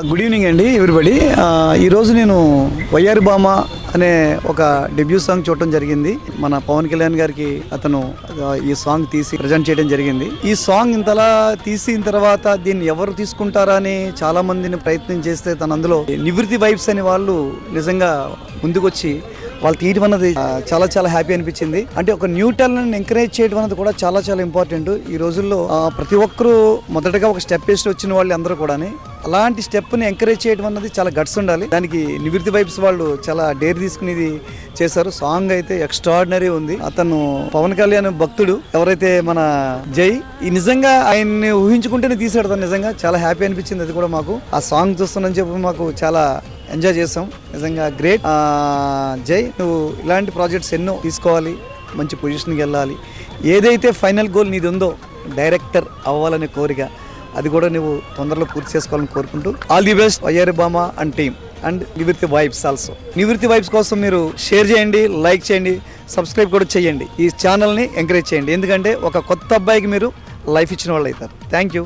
Good evening అండి everybody. ఈరోజు నేను వయ్యారి భామ అనే ఒక డెబ్యూ సాంగ్ చూడటం జరిగింది. మన పవన్ కళ్యాణ్ గారికి అతను ఈ సాంగ్ తీసి ప్రజెంట్ చేయడం జరిగింది. ఈ సాంగ్ ఇంతలా తీసిన తర్వాత దీన్ని ఎవరు తీసుకుంటారా అని చాలా మందిని ప్రయత్నం చేస్తే తన అందులో నివృత్తి వైబ్స్ అనే వాళ్ళు నిజంగా ముందుకొచ్చి వాళ్ళు తీయడం అన్నది చాలా చాలా హ్యాపీ అనిపించింది. అంటే ఒక న్యూ టాలెంట్ ఎంకరేజ్ చేయడం అనేది కూడా చాలా చాలా ఇంపార్టెంట్. ఈ రోజుల్లో ప్రతి ఒక్కరూ మొదటగా ఒక స్టెప్ వేసి వచ్చిన వాళ్ళు అందరూ కూడా అలాంటి స్టెప్ ని ఎంకరేజ్ చేయడం అన్నది చాలా గట్స్ ఉండాలి. దానికి నివృత్తి వైబ్స్ వాళ్ళు చాలా డేర్ తీసుకునేది చేశారు. సాంగ్ అయితే ఎక్స్ట్రాడినరీ ఉంది. అతను పవన్ కళ్యాణ్ భక్తుడు ఎవరైతే మన జై ఈ నిజంగా ఆయన్ని ఊహించుకుంటేనే తీసాడు. తను నిజంగా చాలా హ్యాపీ అనిపించింది. అది కూడా మాకు ఆ సాంగ్ చూస్తానని చెప్పి మాకు చాలా ఎంజాయ్ చేస్తాం. నిజంగా గ్రేట్. జై, నువ్వు ఇలాంటి ప్రాజెక్ట్స్ ఎన్నో తీసుకోవాలి, మంచి పొజిషన్కి వెళ్ళాలి. ఏదైతే ఫైనల్ గోల్ నీది ఉందో డైరెక్టర్ అవ్వాలనే కోరిక, అది కూడా నువ్వు తొందరలో పూర్తి చేసుకోవాలని కోరుకుంటూ ఆల్ ది బెస్ట్ వయ్యారి భామ అండ్ టీమ్ అండ్ నివృత్తి వైబ్స్ ఆల్సో. నివృత్తి వైబ్స్ కోసం మీరు షేర్ చేయండి, లైక్ చేయండి, సబ్స్క్రైబ్ కూడా చేయండి. ఈ ఛానల్ని ఎంకరేజ్ చేయండి. ఎందుకంటే ఒక కొత్త అబ్బాయికి మీరు లైఫ్ ఇచ్చిన వాళ్ళు అవుతారు. Thank you.